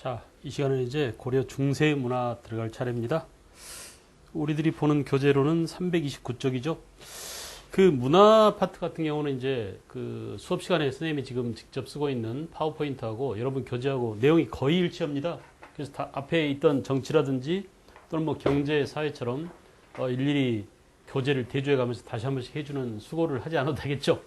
자, 이 시간은 이제 고려 중세 문화 들어갈 차례입니다. 우리들이 보는 교재로는 329쪽이죠. 그 문화 파트 같은 경우는 이제 그 수업 시간에 선생님이 지금 직접 쓰고 있는 파워포인트하고 여러분 교재하고 내용이 거의 일치합니다. 그래서 다 앞에 있던 정치라든지 또는 뭐 경제, 사회처럼 일일이 교재를 대조해 가면서 다시 한 번씩 해주는 수고를 하지 않아도 되겠죠.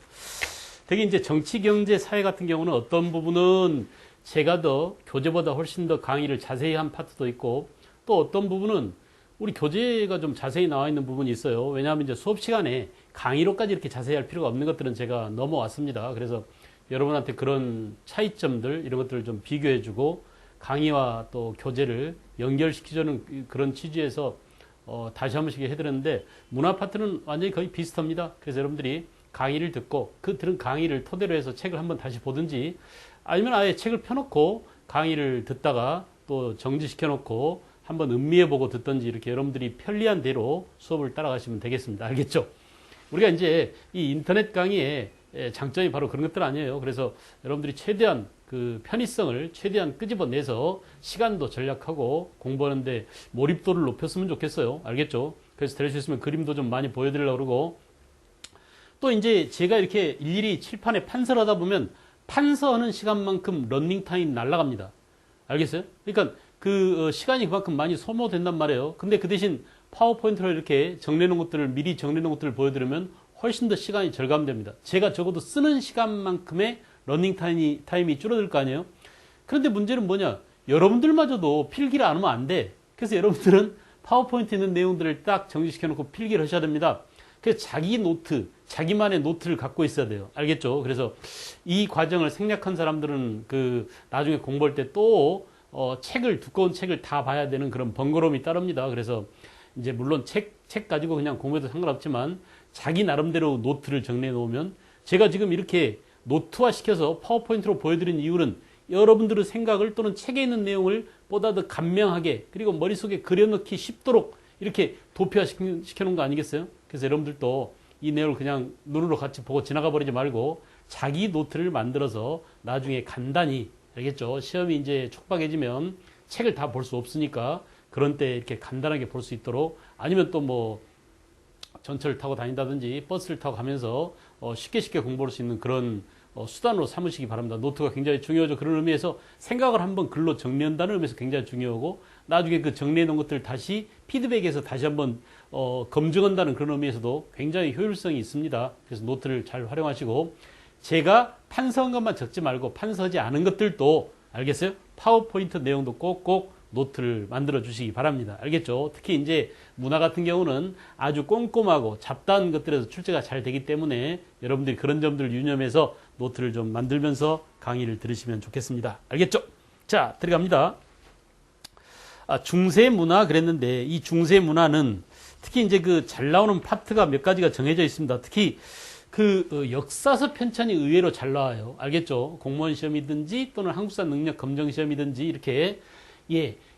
되게 이제 정치, 경제, 사회 같은 경우는 어떤 부분은 제가 더 교재보다 훨씬 더 강의를 자세히 한 파트도 있고 또 어떤 부분은 우리 교재가 좀 자세히 나와 있는 부분이 있어요. 왜냐하면 이제 수업 시간에 강의로까지 이렇게 자세히 할 필요가 없는 것들은 제가 넘어왔습니다. 그래서 여러분한테 그런 차이점들 이런 것들을 좀 비교해주고 강의와 또 교재를 연결시키자는 그런 취지에서 다시 한 번씩 해드렸는데 문화 파트는 완전히 거의 비슷합니다. 그래서 여러분들이 강의를 듣고 그 들은 강의를 토대로 해서 책을 한번 다시 보든지 아니면 아예 책을 펴놓고 강의를 듣다가 또 정지시켜놓고 한번 음미해보고 듣든지 이렇게 여러분들이 편리한 대로 수업을 따라가시면 되겠습니다. 알겠죠? 우리가 이제 이 인터넷 강의의 장점이 바로 그런 것들 아니에요. 그래서 여러분들이 최대한 그 편의성을 최대한 끄집어내서 시간도 절약하고 공부하는데 몰입도를 높였으면 좋겠어요. 알겠죠? 그래서 될 수 있으면 그림도 좀 많이 보여드리려고 그러고 또 이제 제가 이렇게 일일이 칠판에 판서를 하다 보면 판서하는 시간만큼 런닝타임 날아갑니다. 알겠어요? 그러니까 그 시간이 그만큼 많이 소모된단 말이에요. 근데 그 대신 파워포인트로 이렇게 정리해놓은 것들을 미리 정리해놓은 것들을 보여드리면 훨씬 더 시간이 절감됩니다. 제가 적어도 쓰는 시간만큼의 런닝타임이 줄어들 거 아니에요? 그런데 문제는 뭐냐? 여러분들마저도 필기를 안 하면 안 돼. 그래서 여러분들은 파워포인트에 있는 내용들을 딱 정리시켜놓고 필기를 하셔야 됩니다. 그래서 자기 노트, 자기만의 노트를 갖고 있어야 돼요. 알겠죠? 그래서 이 과정을 생략한 사람들은 그 나중에 공부할 때 또 두꺼운 책을 다 봐야 되는 그런 번거로움이 따릅니다. 그래서 이제 물론 책 가지고 그냥 공부해도 상관없지만 자기 나름대로 노트를 정리해 놓으면 제가 지금 이렇게 노트화 시켜서 파워포인트로 보여드린 이유는 여러분들의 생각을 또는 책에 있는 내용을 보다 더 간명하게 그리고 머릿속에 그려넣기 쉽도록 이렇게 도표화 시켜놓은 거 아니겠어요? 그래서 여러분들도 이 내용을 그냥 눈으로 같이 보고 지나가 버리지 말고 자기 노트를 만들어서 나중에 간단히 알겠죠? 시험이 이제 촉박해지면 책을 다 볼 수 없으니까 그런 때 이렇게 간단하게 볼 수 있도록 아니면 또 뭐 전철을 타고 다닌다든지 버스를 타고 가면서 쉽게 공부할 수 있는 그런 수단으로 삼으시기 바랍니다. 노트가 굉장히 중요하죠. 그런 의미에서 생각을 한번 글로 정리한다는 의미에서 굉장히 중요하고 나중에 그 정리해 놓은 것들을 다시 피드백해서 다시 한번 검증한다는 그런 의미에서도 굉장히 효율성이 있습니다. 그래서 노트를 잘 활용하시고 제가 판서한 것만 적지 말고 판서하지 않은 것들도 알겠어요? 파워포인트 내용도 꼭꼭 노트를 만들어 주시기 바랍니다. 알겠죠? 특히 이제 문화 같은 경우는 아주 꼼꼼하고 잡다한 것들에서 출제가 잘 되기 때문에 여러분들이 그런 점들을 유념해서 노트를 좀 만들면서 강의를 들으시면 좋겠습니다. 알겠죠? 자, 들어갑니다. 중세 문화 그랬는데 이 중세 문화는 특히 이제 그 잘 나오는 파트가 몇 가지가 정해져 있습니다. 특히 그 역사서 편찬이 의외로 잘 나와요. 알겠죠? 공무원 시험이든지 또는 한국사 능력 검정 시험이든지 이렇게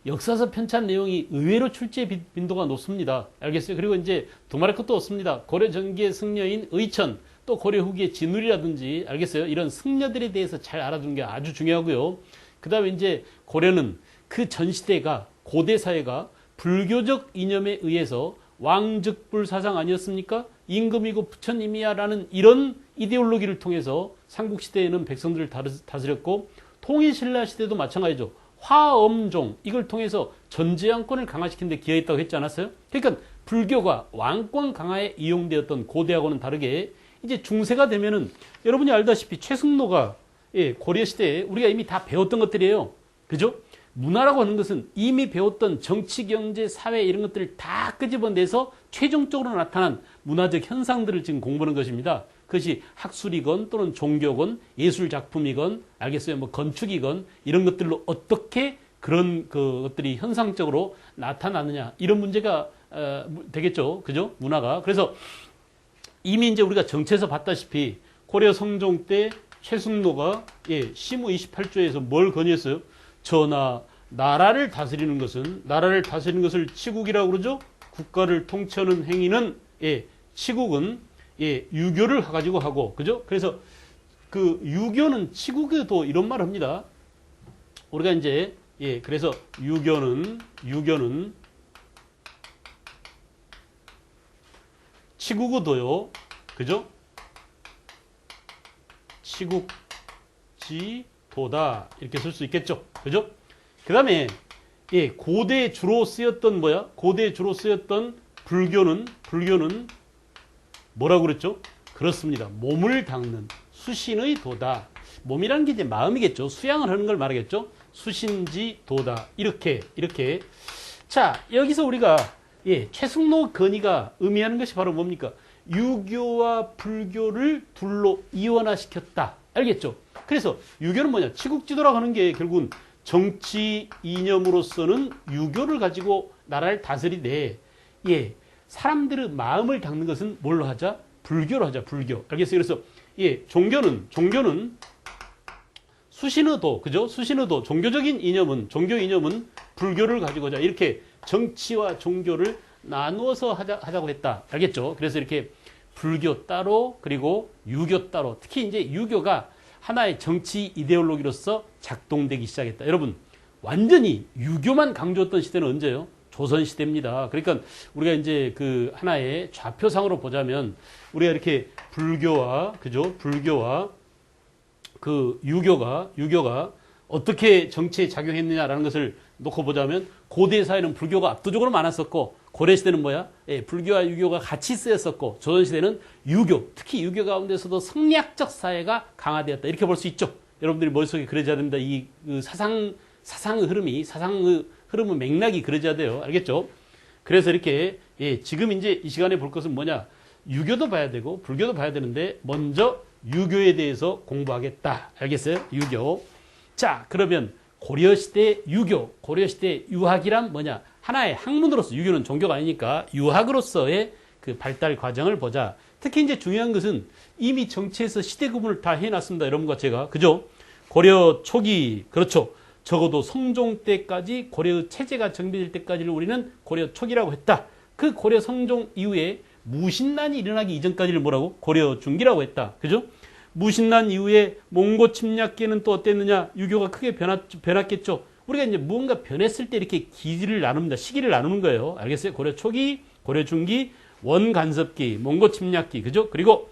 역사서 편찬 내용이 의외로 출제 빈도가 높습니다. 알겠어요? 그리고 이제 두말할 것도 없습니다. 고려 전기의 승려인 의천, 또 고려 후기의 진울이라든지, 알겠어요? 이런 승려들에 대해서 잘 알아두는 게 아주 중요하고요. 그 다음에 이제 고려는 그 전 시대가, 고대 사회가 불교적 이념에 의해서 왕즉불 사상 아니었습니까? 임금이고 부처님이야라는 이런 이데올로기를 통해서 삼국시대에는 백성들을 다스렸고, 통일신라 시대도 마찬가지죠. 화엄종 이걸 통해서 전제왕권을 강화시키는 데 기여했다고 했지 않았어요? 그러니까 불교가 왕권 강화에 이용되었던 고대하고는 다르게 이제 중세가 되면은 여러분이 알다시피 최승로가 고려시대에 우리가 이미 다 배웠던 것들이에요. 그죠? 문화라고 하는 것은 이미 배웠던 정치, 경제, 사회 이런 것들을 다 끄집어내서 최종적으로 나타난 문화적 현상들을 지금 공부하는 것입니다. 그것이 학술이건 또는 종교건 예술작품이건 알겠어요? 뭐 건축이건 이런 것들로 어떻게 그런 것들이 현상적으로 나타나느냐 이런 문제가 되겠죠. 그죠? 문화가. 그래서 이미 이제 우리가 정치에서 봤다시피 고려 성종 때 최승로가 시무 28조에서 뭘 건의했어요? 전하, 나라를 다스리는 것을 치국이라고 그러죠? 국가를 통치하는 행위는 치국은 유교를 가지고 하고 그죠? 그래서 그 유교는 치국에도 이런 말을 합니다. 우리가 이제 예, 그래서 유교는 치국의도요. 그죠? 치국지도다. 이렇게 쓸 수 있겠죠. 그죠? 그 다음에, 예, 고대에 주로 쓰였던 고대에 주로 쓰였던 불교는 뭐라고 그랬죠? 그렇습니다. 몸을 닦는 수신의 도다. 몸이라는 게 이제 마음이겠죠. 수양을 하는 걸 말하겠죠. 수신지도다. 이렇게. 자, 여기서 우리가 예, 최승로 건의가 의미하는 것이 바로 뭡니까? 유교와 불교를 둘로 이원화시켰다. 알겠죠? 그래서 유교는 뭐냐? 치국지도라고 하는 게 결국은 정치 이념으로서는 유교를 가지고 나라를 다스리되, 예, 사람들의 마음을 닦는 것은 뭘로 하자? 불교로 하자. 불교. 알겠어요? 그래서 예, 종교는 수신의 도, 그죠? 수신의 도, 종교 이념은 불교를 가지고자 이렇게 정치와 종교를 나누어서 하자고 했다. 알겠죠? 그래서 이렇게 불교 따로, 그리고 유교 따로, 특히 이제 유교가 하나의 정치 이데올로기로서 작동되기 시작했다. 여러분, 완전히 유교만 강조했던 시대는 언제요? 조선시대입니다. 그러니까 우리가 이제 그 하나의 좌표상으로 보자면 우리가 이렇게 불교와, 그죠? 불교와 그 유교가 어떻게 정치에 작용했느냐라는 것을 놓고 보자면 고대 사회는 불교가 압도적으로 많았었고, 고려시대는 예, 불교와 유교가 같이 쓰였었고, 조선시대는 유교, 특히 유교 가운데서도 성리학적 사회가 강화되었다. 이렇게 볼 수 있죠. 여러분들이 머릿속에 그려져야 됩니다. 이 사상의 흐름의 맥락이 그려져야 돼요. 알겠죠? 그래서 이렇게 예, 지금 이제 이 시간에 볼 것은 뭐냐? 유교도 봐야 되고 불교도 봐야 되는데 먼저 유교에 대해서 공부하겠다. 알겠어요? 유교. 자, 그러면 고려시대 유교, 고려시대 유학이란 뭐냐? 하나의 학문으로서, 유교는 종교가 아니니까 유학으로서의 그 발달 과정을 보자. 특히 이제 중요한 것은 이미 정치에서 시대 구분을 다 해놨습니다. 여러분과 제가. 그죠? 고려 초기, 그렇죠. 적어도 성종 때까지 고려의 체제가 정비될 때까지를 우리는 고려 초기라고 했다. 그 고려 성종 이후에 무신난이 일어나기 이전까지를 뭐라고? 고려 중기라고 했다. 그죠? 무신난 이후에 몽고 침략기에는 또 어땠느냐? 유교가 크게 변했겠죠. 우리가 이제 무언가 변했을 때 이렇게 기지를 나눕니다. 시기를 나누는 거예요. 알겠어요? 고려 초기, 고려 중기, 원간섭기, 몽고 침략기, 그죠? 그리고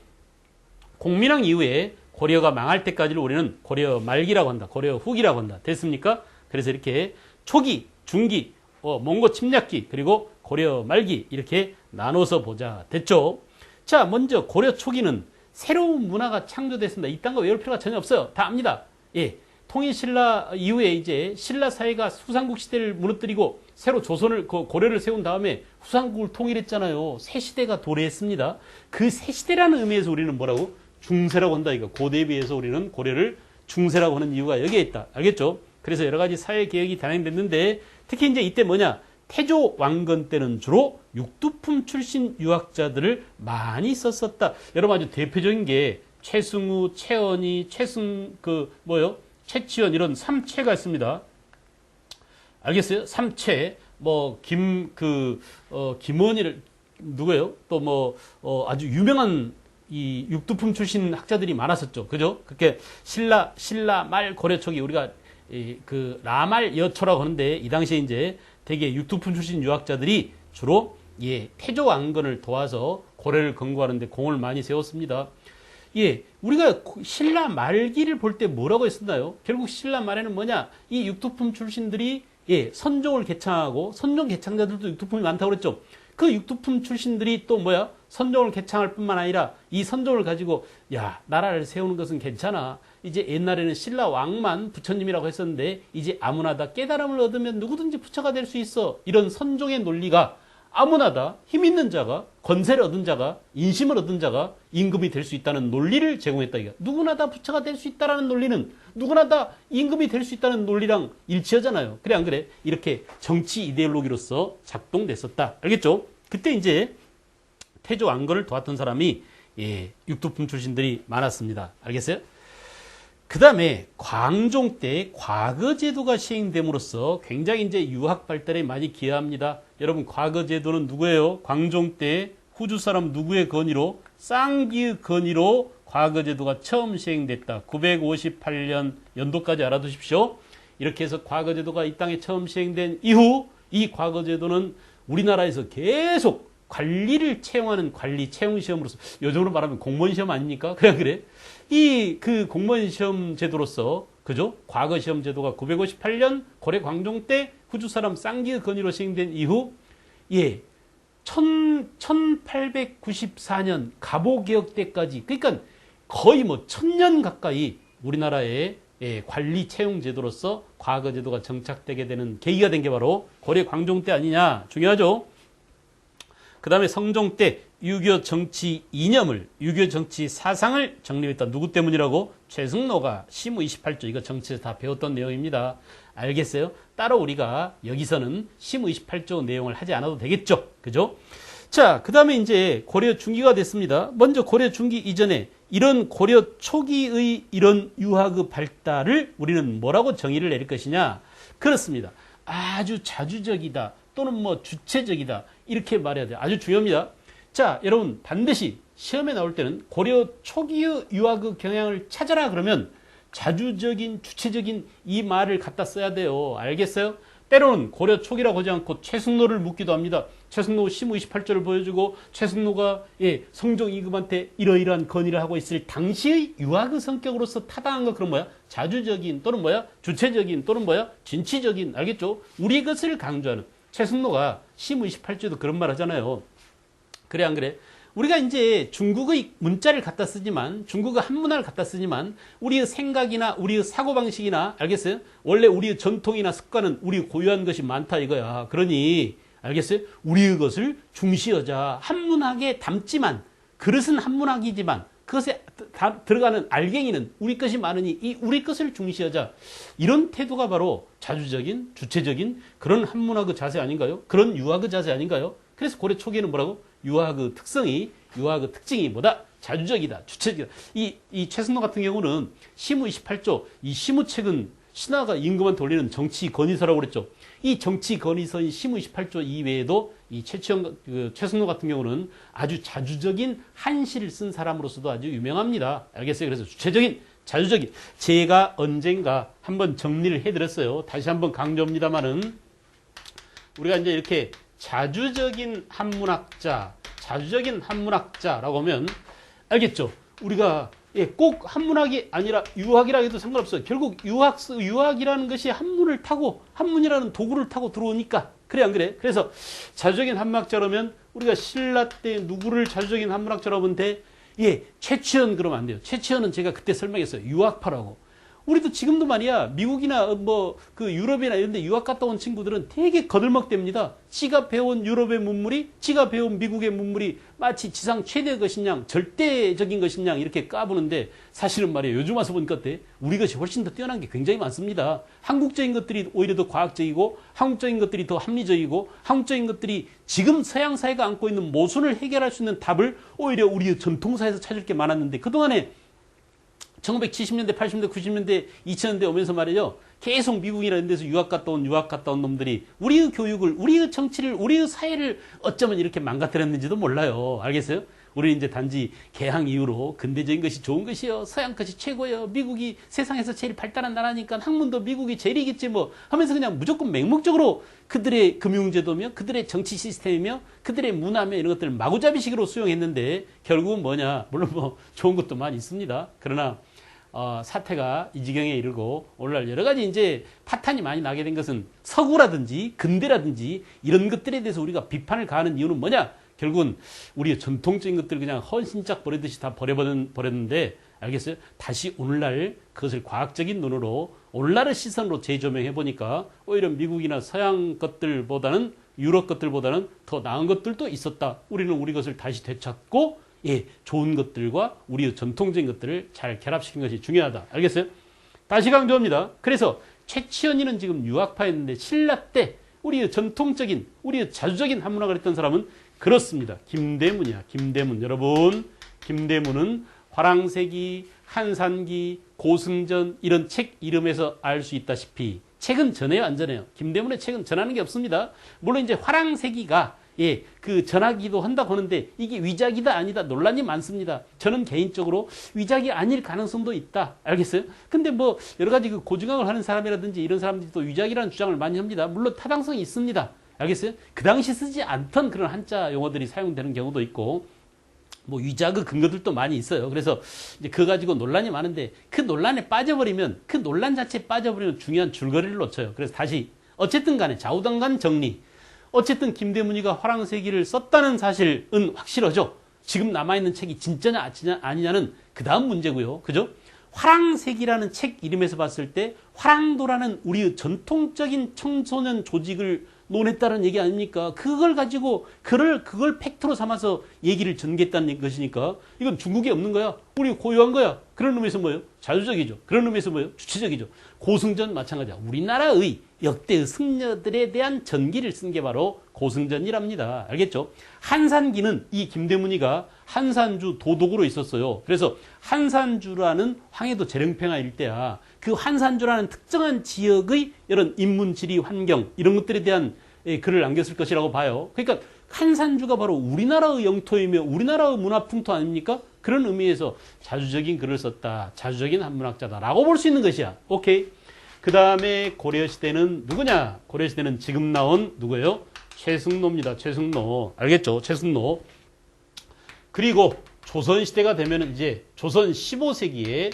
공민왕 이후에 고려가 망할 때까지를 우리는 고려 말기라고 한다. 고려 후기라고 한다. 됐습니까? 그래서 이렇게 초기, 중기, 몽고 침략기, 그리고 고려 말기 이렇게 나눠서 보자. 됐죠? 자, 먼저 고려 초기는 새로운 문화가 창조됐습니다. 이딴 거 외울 필요가 전혀 없어요. 다 압니다. 예. 통일신라 이후에 이제 신라 사회가 후삼국 시대를 무너뜨리고 새로 조선을, 고려를 세운 다음에 후삼국을 통일했잖아요. 새 시대가 도래했습니다. 그 새 시대라는 의미에서 우리는 뭐라고? 중세라고 한다. 이거 고대에 비해서 우리는 고려를 중세라고 하는 이유가 여기에 있다. 알겠죠? 그래서 여러 가지 사회 개혁이 단행됐는데 특히 이제 이때 뭐냐? 태조 왕건 때는 주로 육두품 출신 유학자들을 많이 썼었다. 여러분 아주 대표적인 게 최승우, 최언희, 최치원 이런 삼채가 있습니다. 알겠어요? 삼채. 김원희를 누구예요? 또 아주 유명한 이 육두품 출신 학자들이 많았었죠. 그죠? 그렇게 신라 말 고려 초기 우리가 라말 여초라고 하는데 이 당시에 이제 되게 육두품 출신 유학자들이 주로 예, 태조 왕건을 도와서 고려를 건국하는데 공을 많이 세웠습니다. 예, 우리가 신라 말기를 볼 때 뭐라고 했었나요? 결국 신라 말에는 뭐냐? 이 육두품 출신들이 예, 선종을 개창하고 선종 개창자들도 육두품이 많다고 그랬죠. 그 육두품 출신들이 또 선종을 개창할 뿐만 아니라 이 선종을 가지고 나라를 세우는 것은 괜찮아. 이제 옛날에는 신라 왕만 부처님이라고 했었는데 이제 아무나 다 깨달음을 얻으면 누구든지 부처가 될 수 있어. 이런 선종의 논리가 아무나 다 힘 있는 자가, 권세를 얻은 자가, 인심을 얻은 자가 임금이 될 수 있다는 논리를 제공했다. 이거. 누구나 다 부처가 될 수 있다는 논리는 누구나 다 임금이 될 수 있다는 논리랑 일치하잖아요. 그래 안 그래? 이렇게 정치 이데올로기로서 작동됐었다. 알겠죠? 그때 이제 태조 왕건을 도왔던 사람이 예, 육두품 출신들이 많았습니다. 알겠어요? 그 다음에 광종 때 과거제도가 시행됨으로써 굉장히 이제 유학 발달에 많이 기여합니다. 여러분 과거제도는 누구예요? 광종 때 후주 사람 누구의 건의로? 쌍기의 건의로 과거제도가 처음 시행됐다. 958년 연도까지 알아두십시오. 이렇게 해서 과거제도가 이 땅에 처음 시행된 이후 이 과거제도는 우리나라에서 계속 관리를 채용하는 관리 채용 시험으로서 요즘으로 말하면 공무원 시험 아닙니까? 그래. 이 그 공무원 시험 제도로서 그죠? 과거 시험 제도가 958년 고려 광종 때 후주 사람 쌍기의 건의로 시행된 이후 1894년 갑오개혁 때까지 그러니까 거의 뭐 1000년 가까이 우리나라의 관리 채용 제도로서 과거 제도가 정착되게 되는 계기가 된 게 바로 고려 광종 때 아니냐 중요하죠. 그 다음에 성종 때 유교 정치 이념을 유교 정치 사상을 정립했다. 누구 때문이라고? 최승로가 시무 28조 이거 정치에서 다 배웠던 내용입니다. 알겠어요? 따로 우리가 여기서는 시무 28조 내용을 하지 않아도 되겠죠. 그죠? 자, 그 다음에 이제 고려 중기가 됐습니다. 먼저 고려 중기 이전에 이런 고려 초기의 이런 유학의 발달을 우리는 뭐라고 정의를 내릴 것이냐? 그렇습니다. 아주 자주적이다. 또는 뭐 주체적이다. 이렇게 말해야 돼요. 아주 중요합니다. 자, 여러분 반드시 시험에 나올 때는 고려 초기의 유학의 경향을 찾아라 그러면 자주적인, 주체적인 이 말을 갖다 써야 돼요. 알겠어요? 때로는 고려 초기라고 하지 않고 최승로를 묻기도 합니다. 최승로 시무 28조를 보여주고 최승로가 성종 이금한테 이러이러한 건의를 하고 있을 당시의 유학의 성격으로서 타당한 거 그런 뭐야? 자주적인 또는 뭐야? 주체적인 또는 뭐야? 진취적인 알겠죠? 우리 것을 강조하는 최승로가 시무 28조도 그런 말 하잖아요. 그래 안 그래? 우리가 이제 중국의 문자를 갖다 쓰지만 중국의 한문화를 갖다 쓰지만 우리의 생각이나 우리의 사고방식이나 알겠어요? 원래 우리의 전통이나 습관은 우리 고유한 것이 많다 이거야. 그러니 알겠어요? 우리의 것을 중시하자. 한문학에 담지만 그릇은 한문학이지만 그것에 들어가는 알갱이는 우리 것이 많으니 이 우리 것을 중시하자. 이런 태도가 바로 자주적인 주체적인 그런 한문학의 자세 아닌가요? 그런 유학의 자세 아닌가요? 그래서 고려 초기에는 뭐라고? 유학의 특징이 뭐다? 자주적이다, 주체적이다. 이 최승로 같은 경우는 시무 28조, 이 시무책은 신하가 임금한테 올리는 정치 건의서라고 그랬죠. 이 정치 건의서인 시무 28조 이외에도 이 최승로 같은 경우는 아주 자주적인 한시를 쓴 사람으로서도 아주 유명합니다. 알겠어요? 그래서 주체적인, 자주적인. 제가 언젠가 한번 정리를 해드렸어요. 다시 한번 강조합니다만은 우리가 이제 이렇게 자주적인 한문학자라고 하면 알겠죠? 우리가 꼭 한문학이 아니라 유학이라 해도 상관없어요. 결국 유학이라는 것이 한문이라는 도구를 타고 들어오니까 그래 안 그래? 그래서 자주적인 한문학자라면 우리가 신라 때 누구를 자주적인 한문학자라고 하면 돼? 최치현 그러면 안 돼요. 최치현은 제가 그때 설명했어요. 유학파라고. 우리도 지금도 말이야 미국이나 그 유럽이나 이런 데 유학 갔다 온 친구들은 되게 거들먹댑니다. 지가 배운 유럽의 문물이 지가 배운 미국의 문물이 마치 지상 최대의 것이냐 절대적인 것이냐 이렇게 까부는데 사실은 말이에요. 요즘 와서 보니까 어때? 우리 것이 훨씬 더 뛰어난 게 굉장히 많습니다. 한국적인 것들이 오히려 더 과학적이고 한국적인 것들이 더 합리적이고 한국적인 것들이 지금 서양 사회가 안고 있는 모순을 해결할 수 있는 답을 오히려 우리 전통사에서 찾을 게 많았는데 그동안에 1970년대, 80년대, 90년대, 2000년대 오면서 말이죠. 계속 미국이나 이런 데서 유학 갔다 온 놈들이 우리의 교육을, 우리의 정치를, 우리의 사회를 어쩌면 이렇게 망가뜨렸는지도 몰라요. 알겠어요? 우리 이제 단지 개항 이후로 근대적인 것이 좋은 것이요. 서양 것이 최고예요. 미국이 세상에서 제일 발달한 나라니까 학문도 미국이 제일이겠지 뭐 하면서 그냥 무조건 맹목적으로 그들의 금융제도며 그들의 정치 시스템이며 그들의 문화며 이런 것들을 마구잡이식으로 수용했는데 결국은 뭐냐. 물론 뭐 좋은 것도 많이 있습니다. 그러나 사태가 이 지경에 이르고 오늘날 여러 가지 이제 파탄이 많이 나게 된 것은 서구라든지 근대라든지 이런 것들에 대해서 우리가 비판을 가하는 이유는 뭐냐? 결국은 우리의 전통적인 것들 그냥 헌신짝 버리듯이 다 버렸는데 알겠어요? 다시 오늘날 그것을 과학적인 눈으로 오늘날의 시선으로 재조명해 보니까 오히려 미국이나 서양 것들보다는 유럽 것들보다는 더 나은 것들도 있었다. 우리는 우리 것을 다시 되찾고 좋은 것들과 우리의 전통적인 것들을 잘 결합시킨 것이 중요하다. 알겠어요? 다시 강조합니다. 그래서 최치현이는 지금 유학파였는데 신라 때 우리의 전통적인, 우리의 자주적인 한문학을 했던 사람은 그렇습니다. 김대문이야. 김대문. 여러분, 김대문은 화랑세기, 한산기, 고승전 이런 책 이름에서 알 수 있다시피 책은 전해요, 안 전해요? 김대문의 책은 전하는 게 없습니다. 물론 이제 화랑세기가 예, 그 전화기도 한다고 하는데 이게 위작이다 아니다 논란이 많습니다. 저는 개인적으로 위작이 아닐 가능성도 있다. 알겠어요? 근데 뭐 여러 가지 그 고증학을 하는 사람이라든지 이런 사람들이 또 위작이라는 주장을 많이 합니다. 물론 타당성이 있습니다. 알겠어요? 그 당시 쓰지 않던 그런 한자 용어들이 사용되는 경우도 있고 뭐 위작의 근거들도 많이 있어요. 그래서 이제 그거 가지고 논란이 많은데 그 논란에 빠져버리면 그 논란 자체에 빠져버리면 중요한 줄거리를 놓쳐요. 그래서 다시 어쨌든 간에 좌우당간 정리. 어쨌든 김대문이가 화랑세기를 썼다는 사실은 확실하죠. 지금 남아있는 책이 진짜냐 아니냐는 그 다음 문제고요. 그죠? 화랑세기라는 책 이름에서 봤을 때 화랑도라는 우리의 전통적인 청소년 조직을 논했다는 얘기 아닙니까? 그걸 가지고 그걸 팩트로 삼아서 얘기를 전개했다는 것이니까 이건 중국에 없는 거야. 우리 고유한 거야. 그런 의미에서 뭐예요? 자주적이죠. 그런 의미에서 뭐예요? 주체적이죠. 고승전 마찬가지야. 우리나라의 역대의 승려들에 대한 전기를 쓴 게 바로 고승전이랍니다. 알겠죠? 한산기는 이 김대문이가 한산주 도독으로 있었어요. 그래서 한산주라는 황해도 재령평화 일대야. 그 한산주라는 특정한 지역의 이런 인문, 지리, 환경 이런 것들에 대한 글을 남겼을 것이라고 봐요. 그러니까 한산주가 바로 우리나라의 영토이며 우리나라의 문화풍토 아닙니까? 그런 의미에서 자주적인 글을 썼다. 자주적인 한문학자다라고 볼 수 있는 것이야. 오케이. 그 다음에 고려시대는 누구냐? 고려시대는 지금 나온 누구예요? 최승로입니다. 최승로. 알겠죠? 최승로. 그리고 조선시대가 되면 이제 조선 15세기에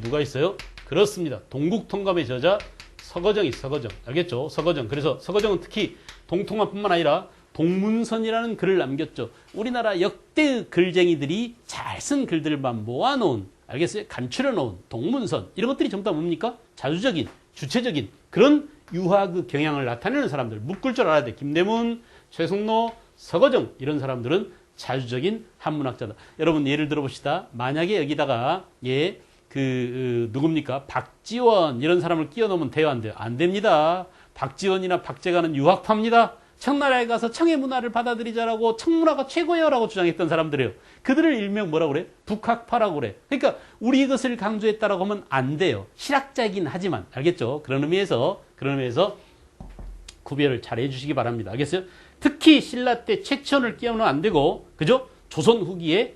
누가 있어요? 그렇습니다. 동국통감의 저자 서거정이 서거정. 알겠죠? 서거정. 그래서 서거정은 특히 동통합뿐만 아니라 동문선이라는 글을 남겼죠. 우리나라 역대 글쟁이들이 잘 쓴 글들만 모아놓은, 알겠어요? 간추려놓은 동문선. 이런 것들이 전부 다 뭡니까? 자주적인, 주체적인 그런 유학 경향을 나타내는 사람들. 묶을 줄 알아야 돼. 김대문, 최승로, 서거정 이런 사람들은 자주적인 한문학자다. 여러분 예를 들어봅시다. 만약에 여기다가 누굽니까? 박지원 이런 사람을 끼워 넣으면 돼요, 안 돼요? 안 됩니다. 박지원이나 박재관은 유학파입니다. 청나라에 가서 청의 문화를 받아들이자라고 청문화가 최고예요라고 주장했던 사람들이에요. 그들을 일명 뭐라고 그래? 북학파라고 그래. 그러니까 우리 이것을 강조했다라고 하면 안 돼요. 실학자이긴 하지만 알겠죠? 그런 의미에서 구별을 잘 해주시기 바랍니다. 알겠어요? 특히 신라 때 최치원을 끼워 넣으면 안 되고, 그죠? 조선 후기에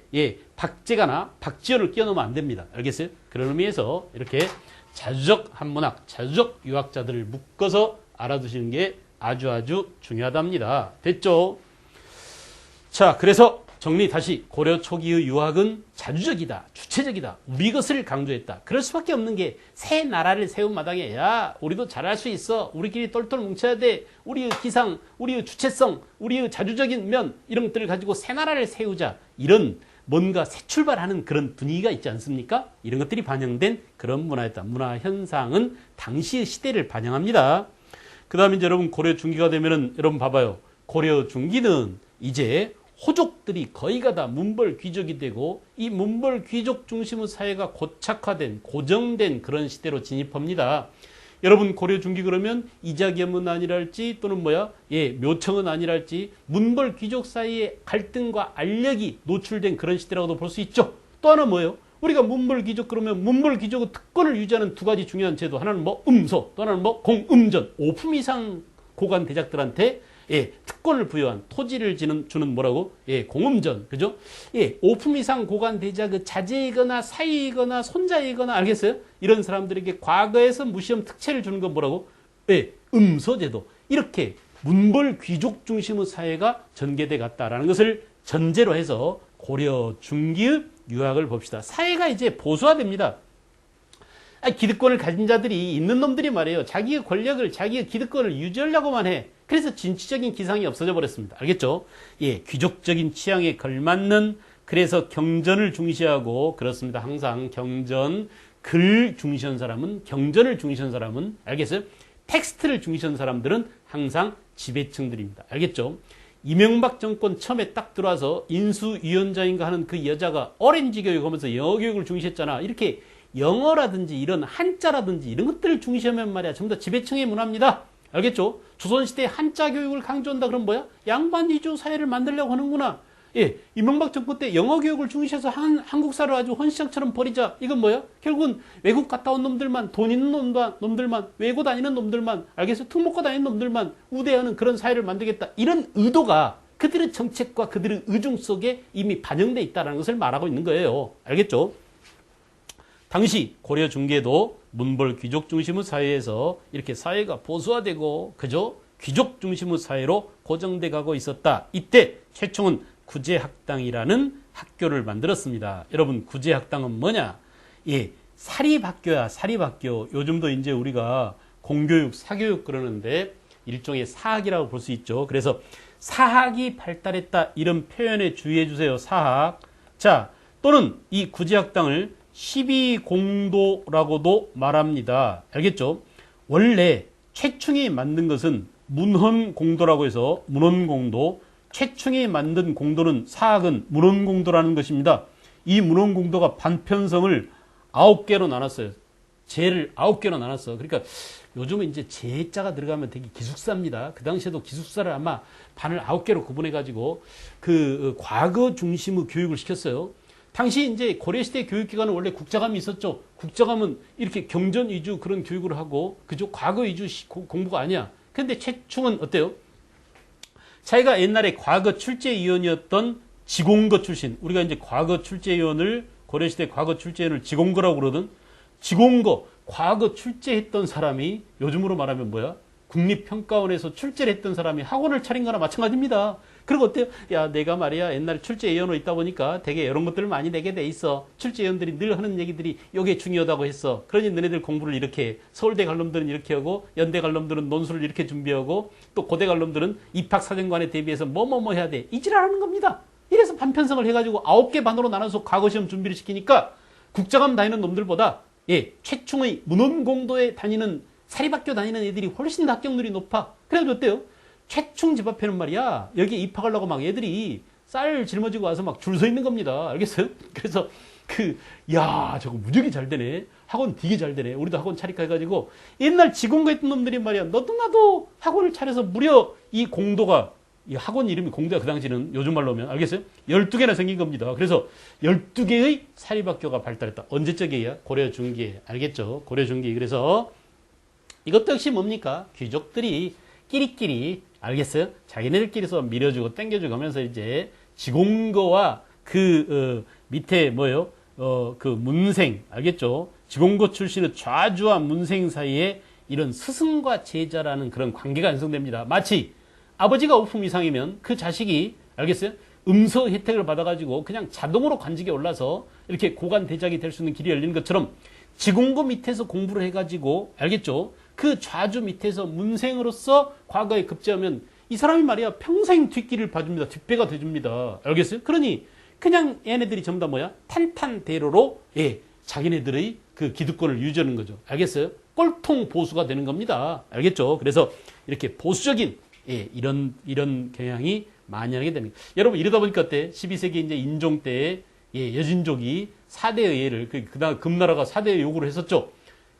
박재가나 박지원을 끼워 넣으면 안 됩니다. 알겠어요? 그런 의미에서 이렇게 자주적 한문학, 자주적 유학자들을 묶어서 알아두시는 게 아주 중요하답니다. 됐죠? 자, 그래서 정리 다시. 고려 초기의 유학은 자주적이다, 주체적이다, 우리 것을 강조했다. 그럴 수밖에 없는 게 새 나라를 세운 마당에 야, 우리도 잘할 수 있어. 우리끼리 똘똘 뭉쳐야 돼. 우리의 기상, 우리의 주체성, 우리의 자주적인 면 이런 것들을 가지고 새 나라를 세우자. 이런 뭔가 새 출발하는 그런 분위기가 있지 않습니까? 이런 것들이 반영된 그런 문화였다. 문화 현상은 당시의 시대를 반영합니다. 그 다음에 이제 여러분 고려 중기가 되면은 여러분 봐봐요. 고려 중기는 이제 호족들이 거의가 다 문벌 귀족이 되고 이 문벌 귀족 중심의 사회가 고착화된, 고정된 그런 시대로 진입합니다. 여러분 고려 중기 그러면 이자겸은 아니랄지 또는 묘청은 아니랄지 문벌 귀족 사이의 갈등과 알력이 노출된 그런 시대라고도 볼 수 있죠. 또 하나 뭐예요? 우리가 문벌 귀족 그러면 문벌 귀족의 특권을 유지하는 두 가지 중요한 제도. 하나는 음소, 또 하나는 공음전. 5품 이상 고관 대작들한테 특권을 부여한 토지를 주는 뭐라고? 공음전. 그죠? 5품 이상 고관 대작의 자제이거나 사위이거나 손자이거나 알겠어요? 이런 사람들에게 과거에서 무시한 특채를 주는 건 뭐라고? 음소제도. 이렇게 문벌 귀족 중심의 사회가 전개돼 갔다라는 것을 전제로 해서 고려 중기의 유학을 봅시다. 사회가 이제 보수화됩니다. 기득권을 가진 자들이 있는 놈들이 말이에요. 자기의 권력을, 자기의 기득권을 유지하려고만 해. 그래서 진취적인 기상이 없어져 버렸습니다. 알겠죠? 귀족적인 취향에 걸맞는, 그래서 경전을 중시하고, 그렇습니다. 항상 경전, 글 중시한 사람은, 경전을 중시한 사람은, 알겠어요? 텍스트를 중시한 사람들은 항상 지배층들입니다. 알겠죠? 이명박 정권 처음에 딱 들어와서 인수위원장인가 하는 그 여자가 오렌지 교육하면서 영어 교육을 중시했잖아. 이렇게 영어라든지 이런 한자라든지 이런 것들을 중시하면 말이야 전부 다 지배층의 문화입니다. 알겠죠? 조선시대 한자 교육을 강조한다 그러면 뭐야? 양반 위주 사회를 만들려고 하는구나. 예, 이명박 정부 때 영어 교육을 중시해서 한국사를 아주 헌시장처럼 버리자. 이건 뭐야? 결국은 외국 갔다 온 놈들만, 돈 있는 놈들만, 외고 다니는 놈들만, 알겠어? 특 먹고 다니는 놈들만 우대하는 그런 사회를 만들겠다. 이런 의도가 그들의 정책과 그들의 의중 속에 이미 반영돼 있다는 것을 말하고 있는 거예요. 알겠죠? 당시 고려 중기에도 문벌 귀족 중심의 사회에서 이렇게 사회가 보수화되고 그저 귀족 중심의 사회로 고정돼 가고 있었다. 이때 최충은 구제학당이라는 학교를 만들었습니다. 여러분, 구제학당은 뭐냐? 예, 사립학교야, 사립학교. 요즘도 이제 우리가 공교육, 사교육 그러는데 일종의 사학이라고 볼 수 있죠. 그래서 사학이 발달했다. 이런 표현에 주의해 주세요. 사학. 자, 또는 이 구제학당을 12공도라고도 말합니다. 알겠죠? 원래 최충이 만든 것은 문헌공도라고 해서 문헌공도, 최충이 만든 공도는 사학은 문헌공도라는 것입니다. 이 문헌공도가 반편성을 9개로 나눴어요. 제를 9개로 나눴어. 그러니까 요즘은 이제 제자가 들어가면 되게 기숙사입니다. 그 당시에도 기숙사를 아마 반을 9개로 구분해가지고 그 과거 중심의 교육을 시켰어요. 당시 이제 고려시대 교육기관은 원래 국자감이 있었죠. 국자감은 이렇게 경전 위주 그런 교육을 하고, 그죠? 과거 위주 공부가 아니야. 근데 최충은 어때요? 자기가 옛날에 과거 출제위원이었던 지공거 출신, 우리가 이제 과거 출제위원을, 고려시대 과거 출제위원을 지공거라고 그러던 지공거, 과거 출제했던 사람이 요즘으로 말하면 뭐야? 국립평가원에서 출제를 했던 사람이 학원을 차린 거나 마찬가지입니다. 그리고 어때요? 야, 내가 말이야 옛날에 출제위원으로 있다 보니까 되게 이런 것들을 많이 내게 돼 있어. 출제위원들이 늘 하는 얘기들이 이게 중요하다고 했어. 그러니 너네들 공부를 이렇게 해. 서울대 갈 놈들은 이렇게 하고, 연대 갈 놈들은 논술을 이렇게 준비하고, 또 고대 갈 놈들은 입학사정관에 대비해서 뭐뭐뭐 해야 돼. 이 지랄하는 겁니다. 이래서 반편성을 해가지고 9개 반으로 나눠서 과거시험 준비를 시키니까 국자감 다니는 놈들보다 예, 최충의 문헌공도에 다니는 사립학교 다니는 애들이 훨씬 더 합격률이 높아. 그래가지고 어때요? 최충 집 앞에는 말이야, 여기에 입학하려고 막 애들이 쌀 짊어지고 와서 막 줄 서 있는 겁니다. 알겠어요? 그래서 저거 무지하게 잘 되네. 학원 되게 잘 되네. 우리도 학원 차릴까 해가지고 옛날 지공가 했던 놈들이 말이야, 너도 나도 학원을 차려서 무려 이 공도가, 이 학원 이름이 공도야. 그 당시는 요즘 말로 하면, 알겠어요? 12개나 생긴 겁니다. 그래서 12개의 사립학교가 발달했다. 언제적이에요? 고려 중기에. 알겠죠? 고려 중기. 그래서 이것도 역시 뭡니까? 귀족들이 끼리끼리, 알겠어요? 자기네들끼리서 밀어주고 땡겨주고 하면서 이제 지공거와 밑에 뭐예요? 그 문생, 알겠죠? 지공거 출신의 좌주와 문생 사이에 이런 스승과 제자라는 그런 관계가 형성됩니다. 마치 아버지가 오품 이상이면 그 자식이, 알겠어요? 음서 혜택을 받아가지고 그냥 자동으로 관직에 올라서 이렇게 고관 대작이 될 수 있는 길이 열리는 것처럼 지공거 밑에서 공부를 해가지고, 알겠죠? 그 좌주 밑에서 문생으로서 과거에 급제하면 이 사람이 말이야 평생 뒷길을 봐줍니다. 뒷배가 돼줍니다. 알겠어요? 그러니 그냥 얘네들이 전부 다 뭐야? 탄탄대로로 예, 자기네들의 그 기득권을 유지하는 거죠. 알겠어요? 꼴통 보수가 되는 겁니다. 알겠죠? 그래서 이렇게 보수적인 예, 이런 경향이 만연하게 됩니다. 여러분, 이러다 보니까 어때? 12세기 이제 인종 때에 예, 여진족이 4대 의회를, 그다음 금나라가 4대 요구를 했었죠.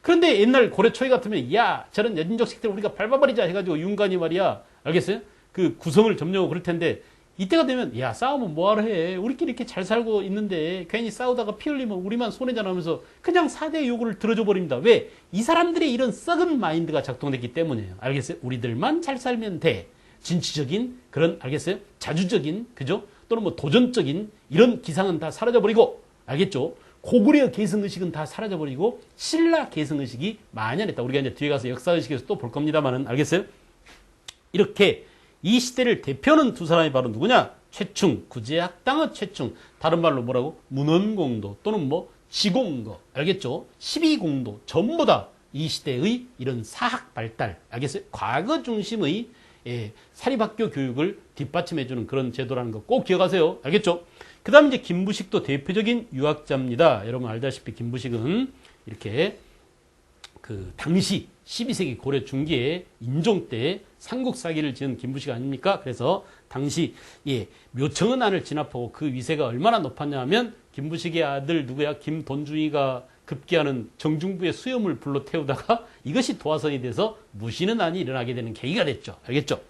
그런데 옛날 고려 초기 같으면 야, 저런 여진족 식들 우리가 밟아버리자 해가지고 윤관이 말이야, 알겠어요? 그 구성을 점령하고 그럴 텐데, 이때가 되면 야, 싸우면 뭐하러 해? 우리끼리 이렇게 잘 살고 있는데 괜히 싸우다가 피 흘리면 우리만 손해잖아 하면서 그냥 4대 요구를 들어줘 버립니다. 왜? 이 사람들의 이런 썩은 마인드가 작동됐기 때문이에요. 알겠어요? 우리들만 잘 살면 돼. 진취적인 그런, 알겠어요? 자주적인, 그죠? 또는 뭐 도전적인 이런 기상은 다 사라져버리고, 알겠죠? 고구려 계승의식은 다 사라져버리고 신라 계승의식이 만연했다. 우리가 이제 뒤에 가서 역사의식에서 또 볼 겁니다만은, 알겠어요? 이렇게 이 시대를 대표하는 두 사람이 바로 누구냐? 최충, 구제학당의 최충. 다른 말로 뭐라고? 문헌공도 또는 뭐 지공거. 알겠죠? 12공도. 전부 다 이 시대의 이런 사학 발달. 알겠어요? 과거 중심의 예, 사립학교 교육을 뒷받침해주는 그런 제도라는 거 꼭 기억하세요. 알겠죠? 그 다음 이제 김부식도 대표적인 유학자입니다. 여러분 알다시피 김부식은 이렇게 그 당시 12세기 고려 중기에 인종 때 삼국사기를 지은 김부식 아닙니까? 그래서 당시 예, 묘청은 안을 진압하고 그 위세가 얼마나 높았냐 하면 김부식의 아들 누구야? 김돈중이가 급기야는 정중부의 수염을 불러 태우다가 이것이 도화선이 돼서 무시는 안이 일어나게 되는 계기가 됐죠. 알겠죠?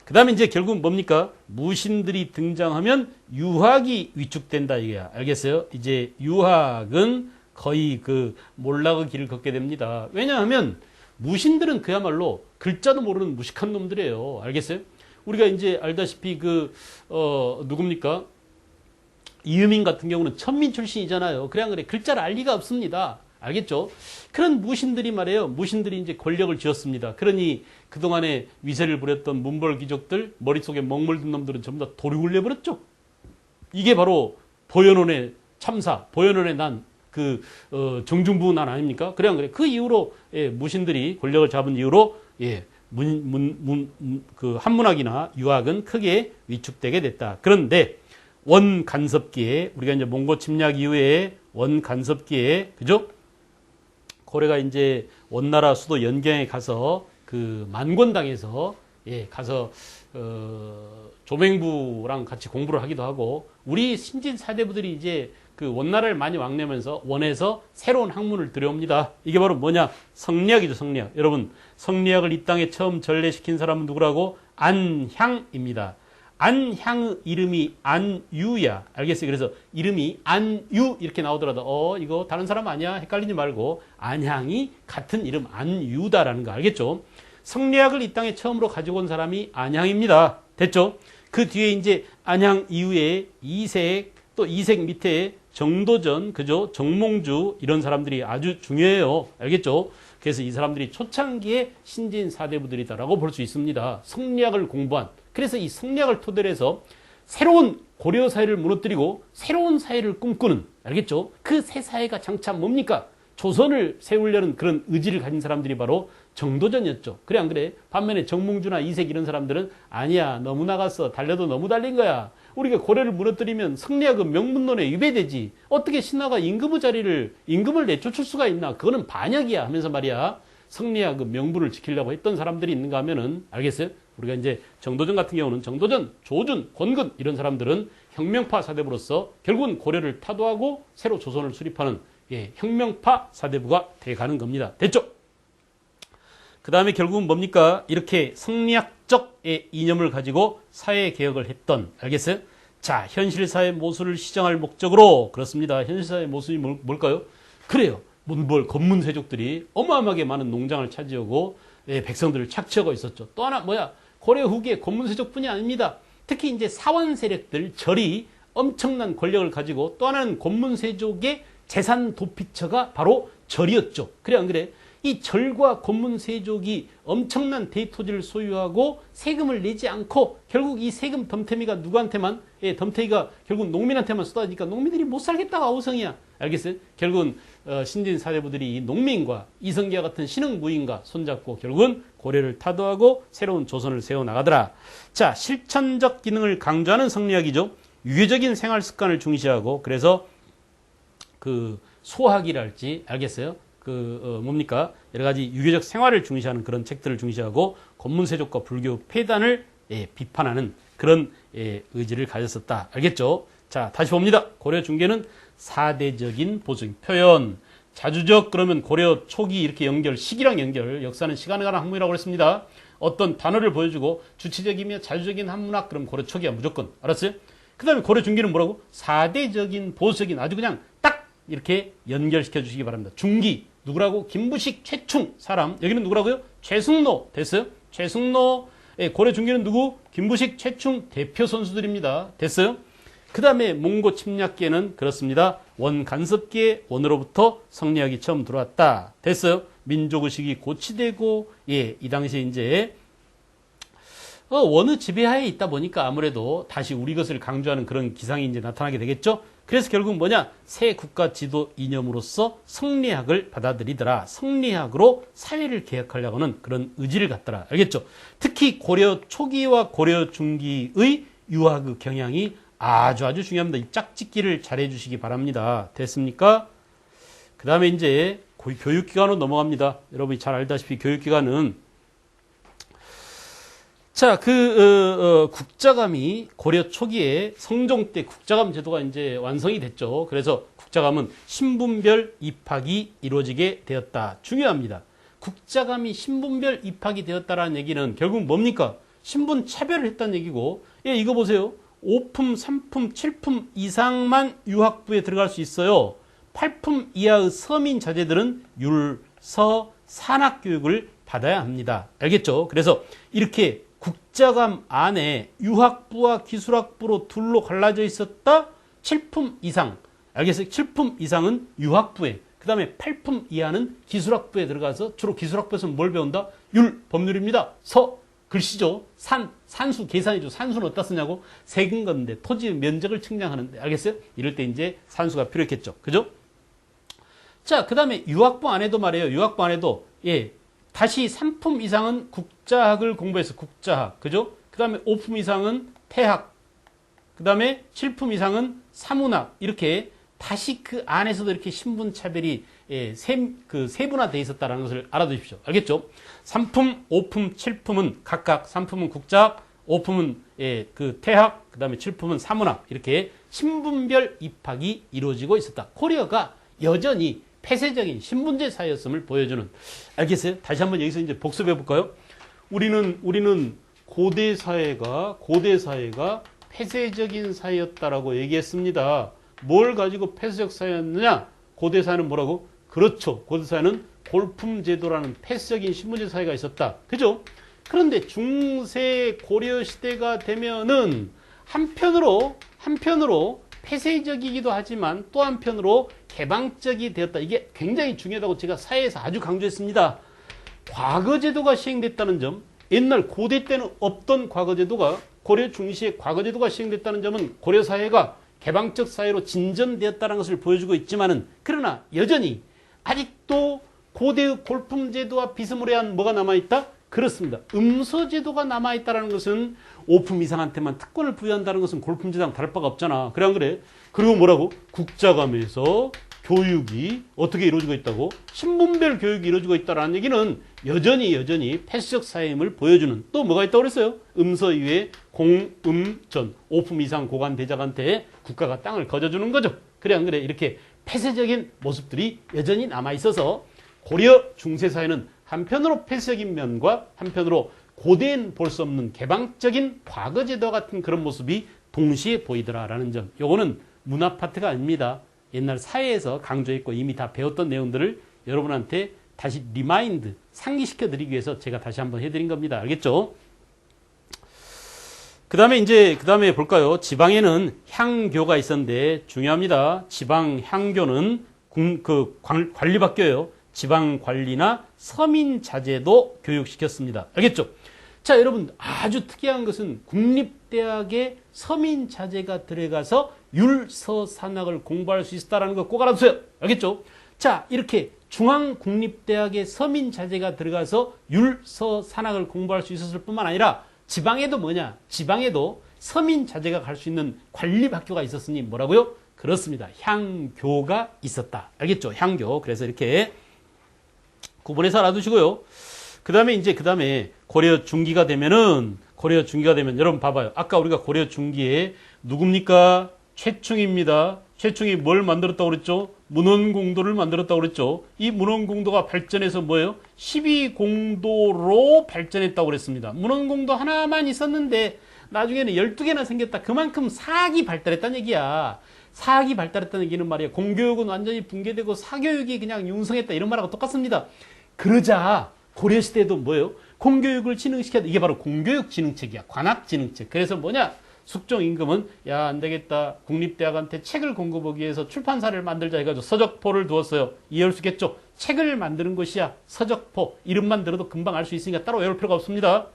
그 다음에 이제 결국 뭡니까? 무신들이 등장하면 유학이 위축된다 이거야. 알겠어요? 이제 유학은 거의 그 몰락의 길을 걷게 됩니다. 왜냐하면 무신들은 그야말로 글자도 모르는 무식한 놈들이에요. 알겠어요? 우리가 이제 알다시피 누굽니까? 이유민 같은 경우는 천민 출신이잖아요. 그래 안 그래? 글자를 알 리가 없습니다. 알겠죠? 그런 무신들이 말이에요. 무신들이 이제 권력을 쥐었습니다. 그러니 그동안에 위세를 부렸던 문벌 귀족들, 머릿속에 먹물든 놈들은 전부 다 도륙을 내버렸죠. 이게 바로 보현원의 참사, 보현원의 정중부 난 아닙니까? 그래 안 그래? 그 이후로, 예, 무신들이 권력을 잡은 이후로, 예, 한문학이나 유학은 크게 위축되게 됐다. 그런데 원간섭기에, 우리가 이제 몽고 침략 이후에 원간섭기에, 그죠? 고려가 이제 원나라 수도 연경에 가서 그 만권당에서, 예, 가서 조맹부랑 같이 공부를 하기도 하고, 우리 신진 사대부들이 이제 그 원나라를 많이 왕래면서 원에서 새로운 학문을 들여옵니다. 이게 바로 뭐냐? 성리학이죠, 성리학. 여러분, 성리학을 이 땅에 처음 전래시킨 사람은 누구라고? 안향입니다. 안향의 이름이 안유야. 알겠어요? 그래서 이름이 안유 이렇게 나오더라도 이거 다른 사람 아니야? 헷갈리지 말고 안향이 같은 이름 안유다라는 거 알겠죠? 성리학을 이 땅에 처음으로 가지고 온 사람이 안향입니다. 됐죠? 그 뒤에 이제 안향 이후에 이색, 또 이색 밑에 정도전, 그죠? 정몽주 이런 사람들이 아주 중요해요. 알겠죠? 그래서 이 사람들이 초창기의 신진 사대부들이다라고 볼 수 있습니다. 성리학을 공부한. 그래서 이 성리학을 토대로 해서 새로운 고려 사회를 무너뜨리고 새로운 사회를 꿈꾸는, 알겠죠? 그 새 사회가 장차 뭡니까? 조선을 세우려는 그런 의지를 가진 사람들이 바로 정도전이었죠. 그래 안 그래? 반면에 정몽주나 이색 이런 사람들은 아니야, 너무 나갔어, 달려도 너무 달린 거야. 우리가 고려를 무너뜨리면 성리학은 명문론에 위배되지. 어떻게 신하가 임금을 내쫓을 수가 있나? 그거는 반역이야 하면서 말이야. 성리학은 명분을 지키려고 했던 사람들이 있는가 하면은, 알겠어요? 우리가 이제 정도전 같은 경우는 정도전, 조준, 권근 이런 사람들은 혁명파 사대부로서 결국은 고려를 타도하고 새로 조선을 수립하는, 예, 혁명파 사대부가 돼가는 겁니다. 됐죠? 그 다음에 결국은 뭡니까? 이렇게 성리학적의 이념을 가지고 사회개혁을 했던, 알겠어요? 자, 현실사회 모순을 시정할 목적으로, 그렇습니다. 현실사회 모순이 뭘까요? 그래요. 문벌, 건문세족들이 어마어마하게 많은 농장을 차지하고, 예, 백성들을 착취하고 있었죠. 또 하나 뭐야? 고려 후기에 건문세족뿐이 아닙니다. 특히 이제 사원 세력들, 절이 엄청난 권력을 가지고, 또 하나는 건문세족의 재산 도피처가 바로 절이었죠. 그래 안 그래? 이 절과 건문세족이 엄청난 대토지를 소유하고 세금을 내지 않고 결국 이 세금 덤태미가 누구한테만, 예, 덤태기가 결국 농민한테만 쏟아지니까 농민들이 못 살겠다가 아우성이야. 알겠어요? 결국은 신진 사대부들이 이 농민과 이성계와 같은 신흥무인과 손잡고 결국은 고려를 타도하고 새로운 조선을 세워나가더라. 자, 실천적 기능을 강조하는 성리학이죠. 유교적인 생활 습관을 중시하고, 그래서 그 소학이랄지, 알겠어요? 뭡니까? 여러 가지 유교적 생활을 중시하는 그런 책들을 중시하고 건문세족과 불교 폐단을, 예, 비판하는 그런, 예, 의지를 가졌었다. 알겠죠? 자, 다시 봅니다. 고려 중계는 사대적인 보수 표현, 자주적 그러면 고려 초기 이렇게 연결, 시기랑 연결, 역사는 시간에 관한 학문이라고 그랬습니다. 어떤 단어를 보여주고 주체적이며 자주적인 한문학, 그럼 고려 초기야 무조건. 알았어요? 그 다음에 고려 중기는 뭐라고? 사대적인 보수적인, 아주 그냥 딱 이렇게 연결시켜 주시기 바랍니다. 중기 누구라고? 김부식, 최충 사람. 여기는 누구라고요? 최승로. 됐어요? 최승로. 예, 고려 중기는 누구? 김부식, 최충 대표 선수들입니다. 됐어요? 그 다음에 몽고 침략기에는 그렇습니다. 원간섭기에 원으로부터 성리학이 처음 들어왔다. 됐어요? 민족의식이 고취되고, 예, 이 당시에 이제 원의 지배하에 있다 보니까 아무래도 다시 우리 것을 강조하는 그런 기상이 이제 나타나게 되겠죠? 그래서 결국 뭐냐? 새 국가 지도 이념으로서 성리학을 받아들이더라. 성리학으로 사회를 개혁하려고 하는 그런 의지를 갖더라. 알겠죠? 특히 고려 초기와 고려 중기의 유학의 경향이 아주 중요합니다. 이 짝짓기를 잘 해주시기 바랍니다. 됐습니까? 그 다음에 이제 교육기관으로 넘어갑니다. 여러분이 잘 알다시피 교육기관은, 자, 국자감이 고려 초기에 성종 때 국자감 제도가 이제 완성이 됐죠. 그래서 국자감은 신분별 입학이 이루어지게 되었다. 중요합니다. 국자감이 신분별 입학이 되었다라는 얘기는 결국 뭡니까? 신분 차별을 했다는 얘기고, 예, 이거 보세요. 5품, 3품, 7품 이상만 유학부에 들어갈 수 있어요. 8품 이하의 서민 자제들은 율, 서, 산학 교육을 받아야 합니다. 알겠죠? 그래서 이렇게 국자감 안에 유학부와 기술학부로 둘로 갈라져 있었다. 7품 이상. 알겠어요? 7품 이상은 유학부에, 그 다음에 8품 이하는 기술학부에 들어가서 주로 기술학부에서 뭘 배운다? 율, 법률입니다. 서, 글씨죠. 산, 산수 계산이죠. 산수는 어디다 쓰냐고? 세금 건데 토지 면적을 측량하는데, 알겠어요? 이럴 때 이제 산수가 필요했겠죠. 그죠? 자, 그 다음에 유학부 안에도 말이에요. 유학부 안에도, 예, 다시 3품 이상은 국자학을 공부해서 국자학. 그죠? 그 다음에 5품 이상은 태학. 그 다음에 7품 이상은 사문학. 이렇게 다시 그 안에서도 이렇게 신분차별이, 예, 세분화되어 있었다는 것을 알아두십시오. 알겠죠? 3품, 5품, 7품은 각각 3품은 국자학, 5품은, 예, 그 태학, 그 다음에 7품은 사문학. 이렇게 신분별 입학이 이루어지고 있었다. 코리아가 여전히 폐쇄적인 신분제 사회였음을 보여주는. 알겠어요? 다시 한번 여기서 이제 복습해 볼까요? 우리는 고대 사회가 폐쇄적인 사회였다라고 얘기했습니다. 뭘 가지고 폐쇄적 사회였느냐? 고대 사회는 뭐라고? 그렇죠. 고대 사회는 골품 제도라는 폐쇄적인 신분제 사회가 있었다. 그죠? 그런데 중세 고려 시대가 되면은 한편으로 폐쇄적이기도 하지만 또 한편으로 개방적이 되었다. 이게 굉장히 중요하다고 제가 사회에서 아주 강조했습니다. 과거제도가 시행됐다는 점, 옛날 고대 때는 없던 과거제도가, 고려 중시에 과거제도가 시행됐다는 점은 고려 사회가 개방적 사회로 진전되었다는 것을 보여주고 있지만은, 그러나 여전히 아직도 고대의 골품제도와 비스무리한 뭐가 남아있다? 그렇습니다. 음서제도가 남아있다는 것은 5품 이상한테만 특권을 부여한다는 것은 골품제도랑 다를 바가 없잖아. 그래 안 그래? 그리고 뭐라고? 국자감에서 교육이 어떻게 이루어지고 있다고? 신분별 교육이 이루어지고 있다는 얘기는 여전히 폐쇄적 사회임을 보여주는, 또 뭐가 있다고 그랬어요? 음서 이외에 공, 음, 전, 5품 이상 고관 대작한테 국가가 땅을 거저주는 거죠. 그래 안 그래? 이렇게 폐쇄적인 모습들이 여전히 남아있어서 고려 중세사회는 한편으로 폐쇄적인 면과 한편으로 고대엔 볼 수 없는 개방적인 과거제도와 같은 그런 모습이 동시에 보이더라라는 점. 요거는 문화 파트가 아닙니다. 옛날 사회에서 강조했고 이미 다 배웠던 내용들을 여러분한테 다시 리마인드, 상기시켜 드리기 위해서 제가 다시 한번 해드린 겁니다. 알겠죠? 그 다음에 볼까요? 지방에는 향교가 있었는데 중요합니다. 지방 향교는 관리바뀌어요. 지방 관리나 서민 자제도 교육시켰습니다. 알겠죠? 자, 여러분, 아주 특이한 것은 국립대학에 서민 자제가 들어가서 율서산학을 공부할 수 있었다는 거 꼭 알아두세요. 알겠죠? 자, 이렇게 중앙국립대학에 서민 자제가 들어가서 율서산학을 공부할 수 있었을 뿐만 아니라 지방에도 지방에도 서민 자제가 갈 수 있는 관립학교가 있었으니 뭐라고요? 그렇습니다. 향교가 있었다. 알겠죠? 향교. 그래서 이렇게 구분해서 알아두시고요. 그 다음에 고려 중기가 되면 여러분 봐봐요. 아까 우리가 고려 중기에 누굽니까? 최충입니다. 최충이 뭘 만들었다고 그랬죠? 문헌공도를 만들었다고 그랬죠? 이 문헌공도가 발전해서 뭐예요? 12공도로 발전했다고 그랬습니다. 문헌공도 하나만 있었는데 나중에는 12개나 생겼다. 그만큼 사학이 발달했다는 얘기야. 사학이 발달했다는 얘기는 말이야. 공교육은 완전히 붕괴되고 사교육이 그냥 융성했다. 이런 말하고 똑같습니다. 그러자 고려시대도 뭐예요? 공교육을 진흥시켰다. 이게 바로 공교육진흥책이야. 관학진흥책. 그래서 뭐냐? 숙종임금은 야, 안 되겠다. 국립대학한테 책을 공급하기 위해서 출판사를 만들자 해가지고 서적포를 두었어요. 이해할 수 있겠죠? 책을 만드는 것이야. 서적포. 이름만 들어도 금방 알 수 있으니까 따로 외울 필요가 없습니다.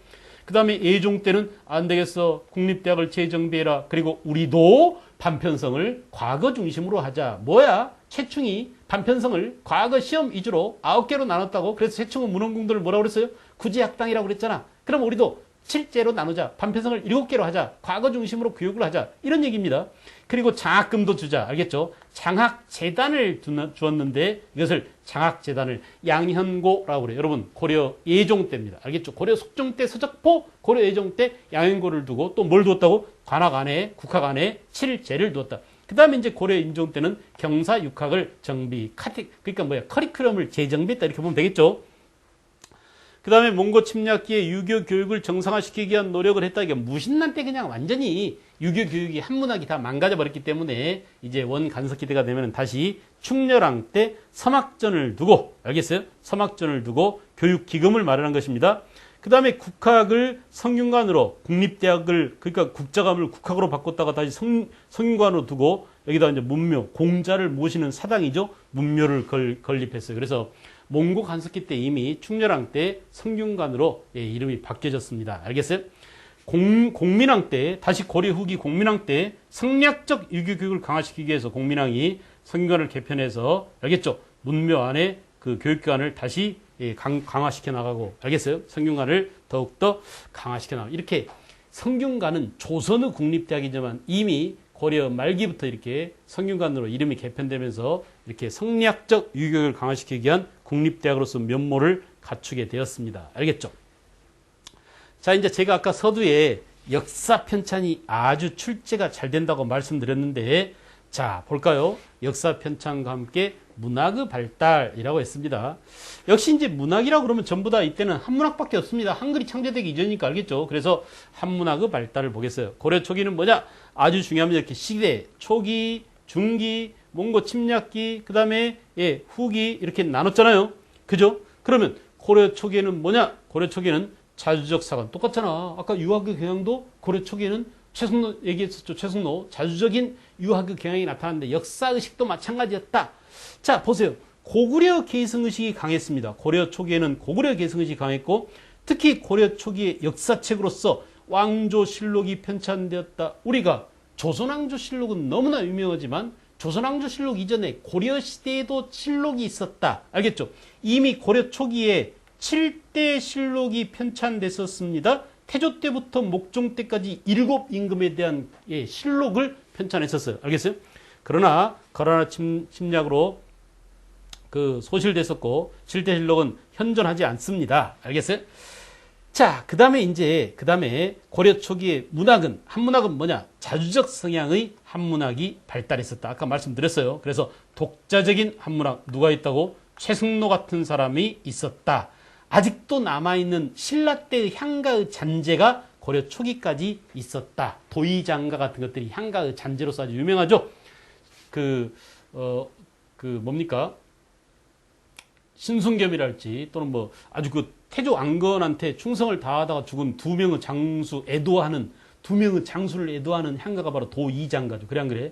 그 다음에 예종 때는 안 되겠어. 국립대학을 재정비해라. 그리고 우리도 반편성을 과거 중심으로 하자. 뭐야? 최충이 반편성을 과거 시험 위주로 9개로 나눴다고. 그래서 최충은 문헌공도를 뭐라고 그랬어요? 구제학당이라고 그랬잖아. 그럼 우리도 실제로 나누자. 반편성을 7개로 하자. 과거 중심으로 교육을 하자. 이런 얘기입니다. 그리고 장학금도 주자. 알겠죠? 장학재단을 주었는데 이것을 장학재단을 양현고라고 그래요. 여러분 고려 예종 때입니다. 알겠죠? 고려 숙종 때 서적포, 고려 예종 때 양현고를 두고 또 뭘 두었다고? 관학 안에, 국학 안에 칠제를 두었다. 그 다음에 이제 고려 임종 때는 경사 육학을 정비, 그러니까 커리큘럼을 재정비했다. 이렇게 보면 되겠죠? 그 다음에 몽고 침략기에 유교 교육을 정상화시키기 위한 노력을 했다. 이게 무신난 때 그냥 완전히 유교 교육이 한문학이 다 망가져 버렸기 때문에 이제 원간석기 때가 되면 다시 충렬왕 때 서막전을 두고, 알겠어요? 서막전을 두고 교육기금을 마련한 것입니다. 그 다음에 국학을 성균관으로, 국립대학을, 그러니까 국자감을 국학으로 바꿨다가 다시 성균관으로 두고 여기다 이제 문묘, 공자를 모시는 사당이죠. 문묘를 건립했어요. 그래서 몽고 간석기 때 이미 충렬왕 때 성균관으로 이름이 바뀌어졌습니다. 알겠어요? 공민왕 때, 다시 고려 후기 공민왕 때 성리학적 유교 교육을 강화시키기 위해서 공민왕이 성균관을 개편해서, 알겠죠? 문묘 안에 그 교육기관을 다시 강화시켜 나가고, 알겠어요? 성균관을 더욱더 강화시켜 나가고, 이렇게 성균관은 조선의 국립대학이지만 이미 고려 말기부터 이렇게 성균관으로 이름이 개편되면서 이렇게 성리학적 유교육을 강화시키기 위한 국립대학으로서 면모를 갖추게 되었습니다. 알겠죠? 자, 이제 제가 아까 서두에 역사 편찬이 아주 출제가 잘 된다고 말씀드렸는데, 자, 볼까요? 역사 편찬과 함께 문학의 발달이라고 했습니다. 역시 이제 문학이라고 그러면 전부 다 이때는 한문학밖에 없습니다. 한글이 창제되기 이전이니까 알겠죠? 그래서 한문학의 발달을 보겠어요. 고려 초기는 뭐냐? 아주 중요합니다. 이렇게 시대, 초기, 중기, 몽고 침략기, 그 다음에 후기 이렇게 나눴잖아요. 그죠? 그러면 고려 초기에는 뭐냐? 고려 초기에는 자주적 사관 똑같잖아. 아까 유학의 경향도 고려 초기에는 최승로 얘기했었죠. 최승로 자주적인 유학의 경향이 나타났는데 역사의식도 마찬가지였다. 자, 보세요. 고구려 계승의식이 강했습니다. 고려 초기에는 고구려 계승의식이 강했고, 특히 고려 초기의 역사책으로서 왕조실록이 편찬되었다. 우리가 조선왕조실록은 너무나 유명하지만 조선왕조실록 이전에 고려시대에도 실록이 있었다. 알겠죠? 이미 고려 초기에 7대 실록이 편찬됐었습니다. 태조 때부터 목종 때까지 7임금에 대한 실록을 편찬했었어요. 알겠어요? 그러나 침략으로 그 소실됐었고 7대 실록은 현존하지 않습니다. 알겠어요? 자, 그 다음에 고려 초기의 문학은, 한문학은 뭐냐? 자주적 성향의 한문학이 발달했었다. 아까 말씀드렸어요. 그래서 독자적인 한문학, 누가 있다고? 최승로 같은 사람이 있었다. 아직도 남아있는 신라 때의 향가의 잔재가 고려 초기까지 있었다. 도의장가 같은 것들이 향가의 잔재로서 아주 유명하죠. 뭡니까? 신순겸이랄지 또는 뭐 아주 그 태조 앙건한테 충성을 다하다가 죽은 두 명의 장수를 애도하는 향가가 바로 도의장가죠. 그래 안 그래?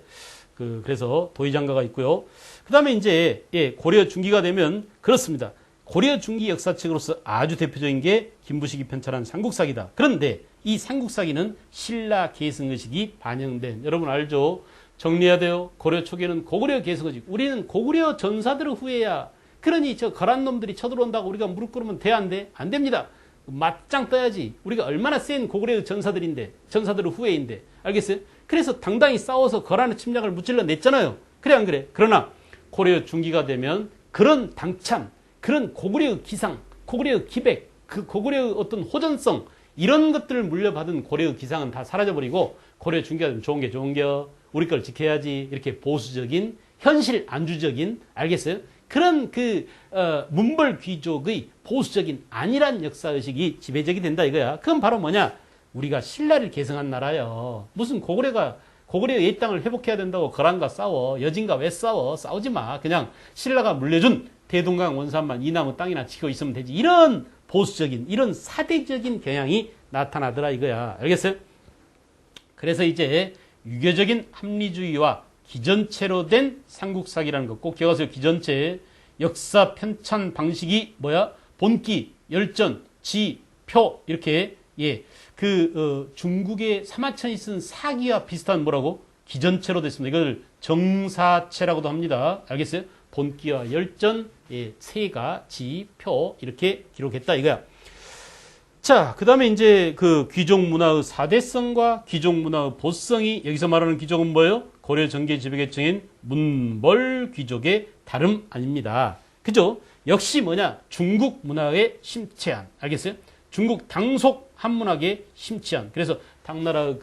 그래서 도의장가가 있고요. 그 다음에 이제 고려 중기가 되면 그렇습니다. 고려 중기 역사책으로서 아주 대표적인 게 김부식이 편찬한 삼국사기다. 그런데 이 삼국사기는 신라 계승의식이 반영된, 여러분 알죠? 정리해야 돼요. 고려 초기에는 고구려 계승의식. 우리는 고구려 전사들의 후예야. 그러니 저 거란 놈들이 쳐들어온다고 우리가 무릎 꿇으면 돼, 안 돼? 안 됩니다. 맞짱 떠야지. 우리가 얼마나 센 고구려 전사들인데, 전사들의 후예인데. 알겠어요? 그래서 당당히 싸워서 거란의 침략을 무찔러 냈잖아요. 그래 안 그래? 그러나 고려 중기가 되면 그런 당참, 그런 고구려의 기상, 고구려의 기백, 그 고구려의 어떤 호전성, 이런 것들을 물려받은 고려의 기상은 다 사라져버리고, 고려 중기가 되면 좋은 게 좋은겨, 우리 걸 지켜야지, 이렇게 보수적인, 현실 안주적인, 알겠어요? 그런 문벌 귀족의 보수적인 안일한 역사의식이 지배적이 된다 이거야. 그건 바로 뭐냐? 우리가 신라를 계승한 나라요. 무슨 고구려의 옛 땅을 회복해야 된다고 거란과 싸워. 여진과 왜 싸워? 싸우지 마. 그냥 신라가 물려준 대동강 원산만 이남의 땅이나 지키고 있으면 되지. 이런 보수적인, 이런 사대적인 경향이 나타나더라 이거야. 알겠어요? 그래서 이제 유교적인 합리주의와 기전체로 된 삼국사기라는 거 꼭 기억하세요. 기전체. 역사 편찬 방식이 뭐야? 본기, 열전, 지, 표 이렇게 중국의 사마천이 쓴 사기와 비슷한 뭐라고? 기전체로 됐습니다. 이걸 정사체라고도 합니다. 알겠어요? 본기와 열전, 세가, 지, 표 이렇게 기록했다 이거야. 자, 그 다음에 이제 귀족 문화의 사대성과 귀족 문화의 보성이, 여기서 말하는 귀족은 뭐예요? 고려 정계 지배계층인 문벌 귀족의 다름 아닙니다. 그죠? 역시 뭐냐? 중국 문화에 심취한, 알겠어요? 중국 당속 한문학에 심취한. 그래서 당나라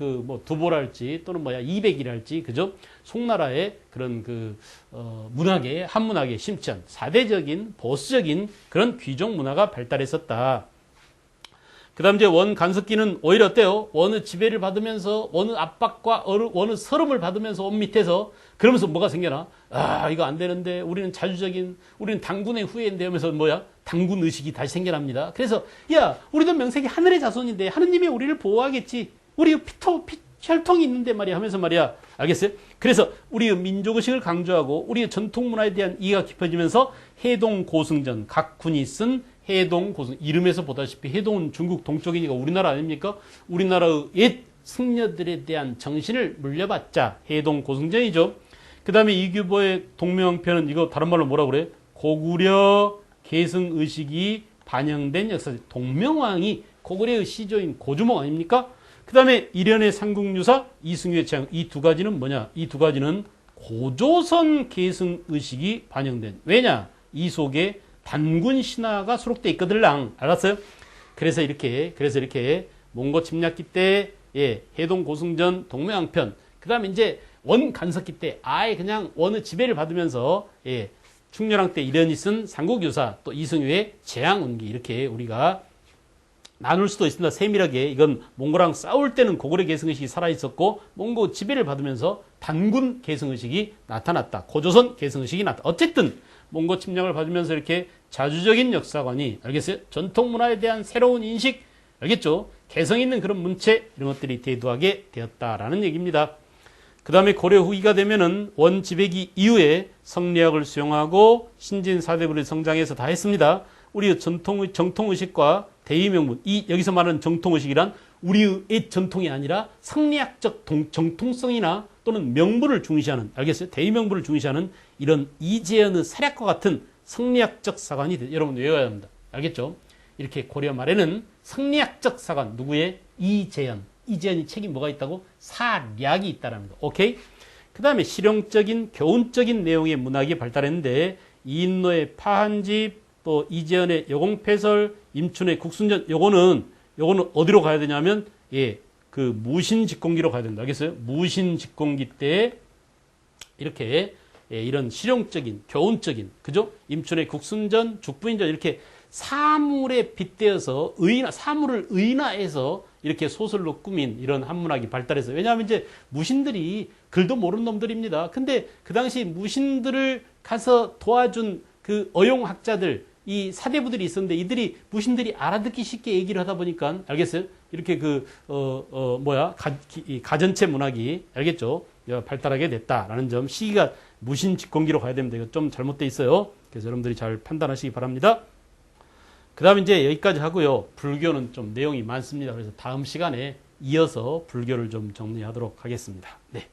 두보랄지 또는 이백이랄지, 그죠? 송나라의 그런 문학에, 한문학에 심취한 사대적인 보수적인 그런 귀족 문화가 발달했었다. 그다음 이제 원 간섭기는 오히려 어때요? 원의 지배를 받으면서 원의 압박과 원의 서름을 받으면서 원 밑에서 그러면서 뭐가 생겨나? 아, 이거 안 되는데 우리는 당군의 후예인데 하면서 뭐야? 당군 의식이 다시 생겨납니다. 그래서 야, 우리도 명색이 하늘의 자손인데 하느님이 우리를 보호하겠지. 우리 혈통이 있는데 말이야 하면서 말이야. 알겠어요? 그래서 우리의 민족의식을 강조하고 우리의 전통 문화에 대한 이해가 깊어지면서 해동고승전, 각 군이 쓴 해동고승, 이름에서 보다시피 해동은 중국 동쪽이니까 우리나라 아닙니까? 우리나라의 옛 승려들에 대한 정신을 물려받자 해동고승전이죠. 그 다음에 이규보의 동명편은 이거 다른 말로 뭐라 그래? 고구려 계승의식이 반영된 역사. 동명왕이 고구려의 시조인 고주몽 아닙니까? 그 다음에 일련의 삼국유사, 이승유의 재앙. 이 두 가지는 뭐냐? 이 두 가지는 고조선 계승의식이 반영된. 왜냐? 이 속에 단군 신화가 수록되어 있거들랑. 알았어요? 그래서 이렇게 몽고 침략기 때, 예, 해동 고승전 동명왕편. 그 다음에 이제 원 간섭기 때 아예 그냥 원의 지배를 받으면서, 예, 충렬왕 때 일련이 쓴 삼국유사, 또 이승유의 재앙운기. 이렇게 우리가 나눌 수도 있습니다. 세밀하게. 이건 몽고랑 싸울 때는 고구려 계승의식이 살아있었고, 몽고 지배를 받으면서 단군 계승의식이 나타났다. 고조선 계승의식이 나타났다. 어쨌든 몽고 침략을 받으면서 이렇게 자주적인 역사관이, 알겠어요? 전통 문화에 대한 새로운 인식, 알겠죠? 개성 있는 그런 문체, 이런 것들이 대두하게 되었다라는 얘기입니다. 그 다음에 고려 후기가 되면은 원 지배기 이후에 성리학을 수용하고 신진 사대부를 성장해서 다 했습니다. 우리의 정통의식과 대의명분, 여기서 말하는 정통의식이란 우리의 옛 전통이 아니라 성리학적 정통성이나 또는 명분을 중시하는, 알겠어요? 대의명분을 중시하는 이런 이재현의 사략과 같은 성리학적 사관이 여러분 외워야 합니다. 알겠죠? 이렇게 고려 말에는 성리학적 사관, 누구의? 이재현이 책이 뭐가 있다고? 사략이 있다라는 거. 오케이? 그 다음에 실용적인, 교훈적인 내용의 문학이 발달했는데, 이인노의 파한집, 또 이재현의 여공패설, 임춘의 국순전, 요거는 어디로 가야 되냐면, 예, 그 무신직공기로 가야 된다. 알겠어요? 무신직공기 때 이렇게, 예, 이런 실용적인, 교훈적인, 그죠? 임춘의 국순전, 죽부인전, 이렇게 사물에 빗대어서 사물을 의인화해서 이렇게 소설로 꾸민 이런 한문학이 발달했어요. 왜냐하면 이제 무신들이 글도 모르는 놈들입니다. 근데 그 당시 무신들을 가서 도와준 그 어용학자들, 이 사대부들이 있었는데 이들이 무신들이 알아듣기 쉽게 얘기를 하다 보니까, 알겠어요? 이렇게 가전체 문학이, 알겠죠? 발달하게 됐다라는 점. 시기가 무신직공기로 가야 됩니다. 이거 좀 잘못돼 있어요. 그래서 여러분들이 잘 판단하시기 바랍니다. 그 다음에 이제 여기까지 하고요. 불교는 좀 내용이 많습니다. 그래서 다음 시간에 이어서 불교를 좀 정리하도록 하겠습니다. 네.